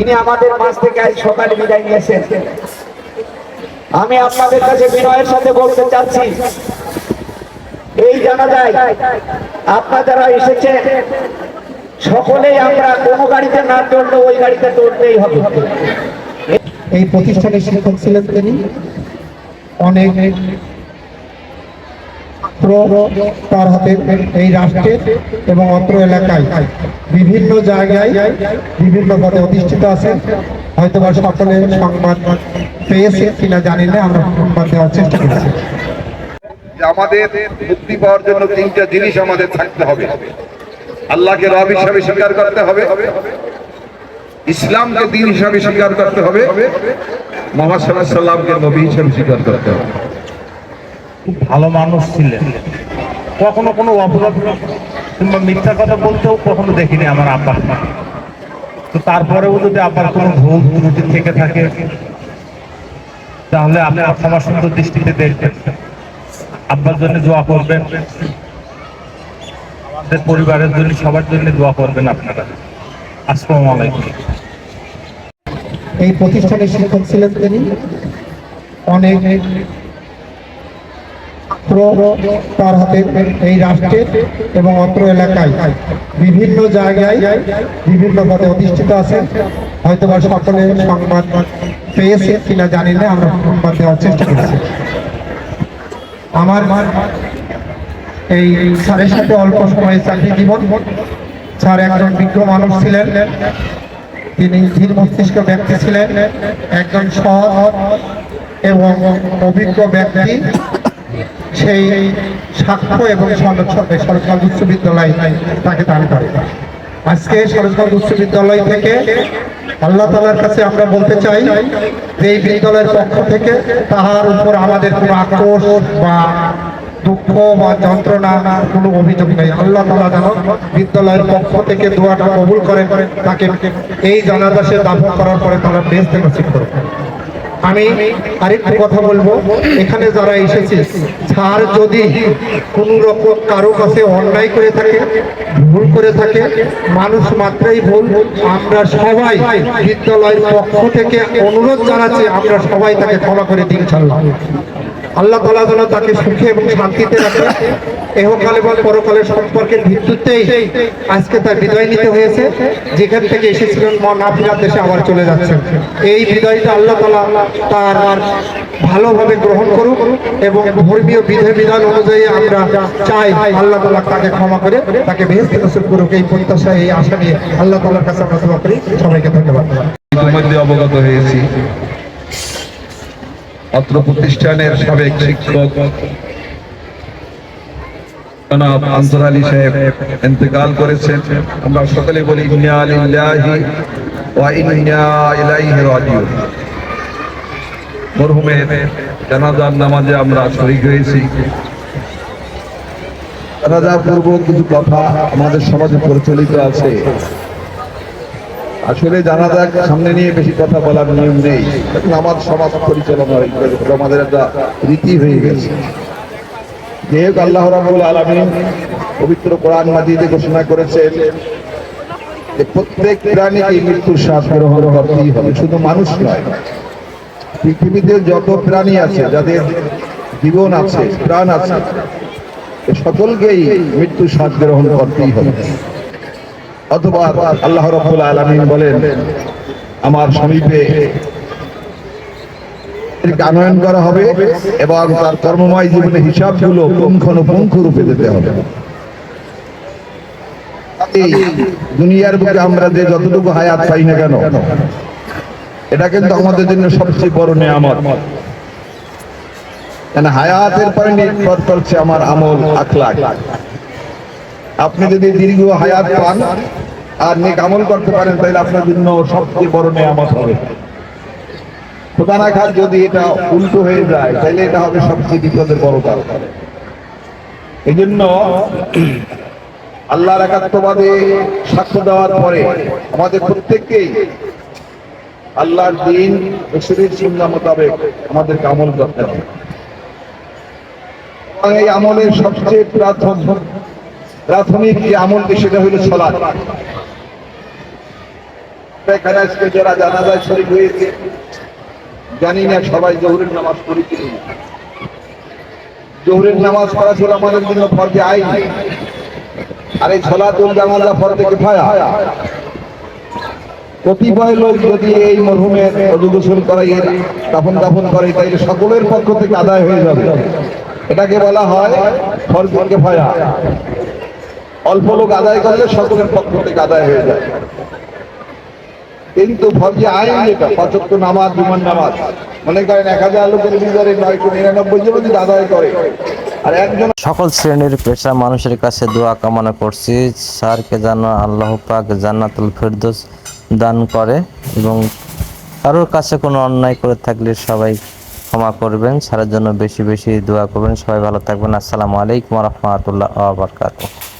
তিনি আমাদের মাঝ থেকে আজ সকালে বিদায় নিয়েছেন। আমি আপনাদের কাছে বিনয়ের সাথে বলতে চাচ্ছি, এই জানাজায় আপনারা যারা এসেছেন সকলেই আমরা কোনো গাড়িতে না চড়লে ওই গাড়িতে চড়তেই হবে। এই প্রতিষ্ঠানের শিক্ষক ছিলেন তিনি। অনেক তার হাতে এই রাষ্ট্রের এবং অত্র এলাকায় বিভিন্ন জায়গায় বিভিন্ন পদে অধিষ্ঠিত আছেন। হয়তো বা সকলে সংবাদ পেয়েছে কিনা জানি না, আমরা সংবাদ দেওয়ার চেষ্টা করছি। আমাদের মুক্তি পাওয়ার জন্য তিনটা জিনিস আমাদের থাকতে হবে। আল্লাহকে রব হিসাবে স্বীকার করতে হবে, ইসলামকে দ্বীন হিসাবে স্বীকার করতে হবে, মুহাম্মদ সাল্লাল্লাহু আলাইহি ওয়াসাল্লামকে নবী হিসাবে স্বীকার করতে হবে। খুব ভালো মানুষ ছিলেন, কখনো কোনো অপরাধ কিংবা মিথ্যা কথা বলতেও কখনো দেখিনি আমার আব্বা। তো তারপরেও যদি আব্বার কোনো ভুল ত্রুটি থেকে থাকে তাহলে আপনি ক্ষমা সুন্দর দৃষ্টিতে দেখবেন, আব্বার জন্য দোয়া করবেন, আমাদের পরিবারের জন্য সবার জন্য দোয়া করবেন আপনারা। আসসালামু আলাইকুম। এই প্রতিষ্ঠানের শিক্ষক ছিলেন তিনি। অনেক তার হাতে এই রাষ্ট্রের এবং অত্র এলাকায় বিভিন্ন জায়গায় বিভিন্ন পদে অধিষ্ঠিত আছেন। হয়তো বা সকলে সংবাদ পেয়েছে কিনা জানি না, আমরা সংবাদ দেওয়ার চেষ্টা করছি। আমার এই স্যারের সাথে অল্প সময়ে চাকরি জীবন। স্যার একজন বিজ্ঞ মানুষ ছিলেন, তিনি ধীর মস্তিষ্ক ব্যক্তি ছিলেন, একজন সৎ এবং অভিজ্ঞ ব্যক্তি। সেই সাক্ষ্য এবং সরকার উচ্চ বিদ্যালয় তাকে দান করে। আজকে সরকার উচ্চ বিদ্যালয় থেকে আল্লাহ তাআলার কাছে আমরা বলতে চাই যে এই বিদ্যালয়ের পক্ষ থেকে তাহার উপর আমাদের কোনো আক্রোশ বা দুঃখ বা যন্ত্রণা কোনো অভিযোগ নেই। আল্লাহ তাআলা যেন বিদ্যালয়ের পক্ষ থেকে দোয়াটা কবুল করেন, তাকে এই জানাজা দাফন করার পরে তারা বেহেশতে নসিব করবে। আমি আরেকটু কথা বলবো, এখানে যারা এসেছে স্যার যদি কোনো রকম কারো কাছে অন্যায় করে থাকে, ভুল করে থাকে, মানুষ মাত্রাই ভুল, আমরা সবাই বিদ্যালয়ের পক্ষ থেকে অনুরোধ জানাচ্ছি আমরা সবাই তাকে ক্ষমা করে দিন। ইনশাআল্লাহ আল্লাহ তাআলা যেন তাকে সুখে এবং শান্তিতে রাখে। এহকাল এবং পরকালের সম্পর্কের ভিত্তিতেই আজকে তার বিদায় নিতে হয়েছে। যেখান থেকে এসেছিলেন না ফেরার দেশে আবার চলে যাচ্ছেন। এই বিদায়টা আল্লাহ তাআলা তার ভালোভাবে গ্রহণ করুক এবং ধর্মীয় বিধান অনুযায়ী আমরা চাই আল্লাহ তাআলা তাকে ক্ষমা করে তাকে বেহেশতে নসিব করুক। এই প্রত্যাশা, এই আশা নিয়ে আল্লাহ তাআলার কাছে আমরা দোয়া করি। সবাইকে ধন্যবাদ। ইতিমধ্যে অবগত হয়েছি অত্র প্রতিষ্ঠানের সাবেক শিক্ষক জনাব আনসার আলী সাহেব ইন্তেকাল করেছেন। আমরা সকলে বলি ইন্না লিল্লাহি ওয়া ইন্না ইলাইহি রাজিউন। মরহুমের জানাজার নামাজে আমরা শরীক হয়েছি। জানাজা পূর্ব কিছু কথা আমাদের সমাজে প্রচলিত আছে। আসলে জানাজা সামনে নিয়ে বেশি কথা বলার নিয়ম নেই, আমার সমাজ পরিচালনা আমাদের একটা রীতি হয়ে গেছে। যেহেতু আল্লাহ রাব্বুল আলামিন পবিত্র কোরআন মাজিদে ঘোষণা করেছেন যে প্রত্যেক প্রাণীকে মৃত্যুর শ্বাস গ্রহণ করতেই হবে, শুধু মানুষ নয়, পৃথিবীতে যত প্রাণী আছে, যাদের জীবন আছে, প্রাণ আছে, সকলকেই মৃত্যুর শ্বাস গ্রহণ করতেই হবে। অথবা আল্লাহ রাব্বুল আলামিন বলেন আমার সমীপে আনয়ন করা হবে এবং তার কর্মময় জীবনের হিসাবগুলো পুঙ্খানুপুঙ্খ রূপে দিতে হবে। এই দুনিয়ার বুকে আমরা যে যতটুকু হায়াত পাই না কেন, এটা কিন্তু আমাদের জন্য সবচেয়ে বড় নেয়ামত। কেন হায়াতের পরে নির্ভর করছে আমার আমল আখলাক। আপনি যদি দীর্ঘ হায়াত পান আর নেক আমল করতে পারেন তাহলে আপনার জন্য সবচেয়ে বড় নেয়ামত হবে। খোদা না খাক যদি এটা উল্টো হয়ে যায় তাহলে এটা হবে সবচেয়ে বিপদের বড় কারণ। এই জন্য আল্লাহর একাত্মবাদে সাক্ষ্য দেওয়ার পরে আমাদের প্রত্যেককেই আল্লাহর দ্বীন রাসূলের সুন্নাহ মোতাবেক আমাদেরকে আমল করতে হবে। এই আমলের সবচেয়ে প্রাথমিক যে আমলটি সেটা হলো সালাত। আমরা এখানে আজকে যারা জানাজায় শরীক হয়েছে, জানি না সবাই জোহরের নামাজ পড়ি কি না। জোহরের নামাজ পড়া ছিল আমাদের জন্য ফরজে আইন, আর এই সালাতুল জানাজা ফরজে কিফায়া। কতিপয় লোক যদি এই মরহুমের ওযু গোসল করাইয়ে দাফন করে, তাইলে সকলের পক্ষ থেকে আদায় হয়ে যাবে। এটাকে বলা হয় ফরজে কিফায়া। অল্প লোক আদায় করলে সকলের পক্ষ থেকে আদায় হয়ে যায়। কিন্তু ফরজে আইন যেটা ৫ ওয়াক্ত নামাজ, জুমার নামাজ, মনে করেন ১০০০ লোকের ভিতরে ৯৯৯ জন যদি আদায় করে, আর একজন। সকল শ্রেণীর পেশা মানুষের কাছে দোয়া কামনা করছি স্যারকে যেন আল্লাহ পাক জান্নাতুল ফেরদৌস দান করে, এবং কারোর কাছে কোনো অন্যায় করে থাকলে সবাই ক্ষমা করবেন। স্যারের জন্য বেশি বেশি দোয়া করবেন। সবাই ভালো থাকবেন। আসসালামু আলাইকুম ওয়া রাহমাতুল্লাহি ওয়া বারাকাতুহু।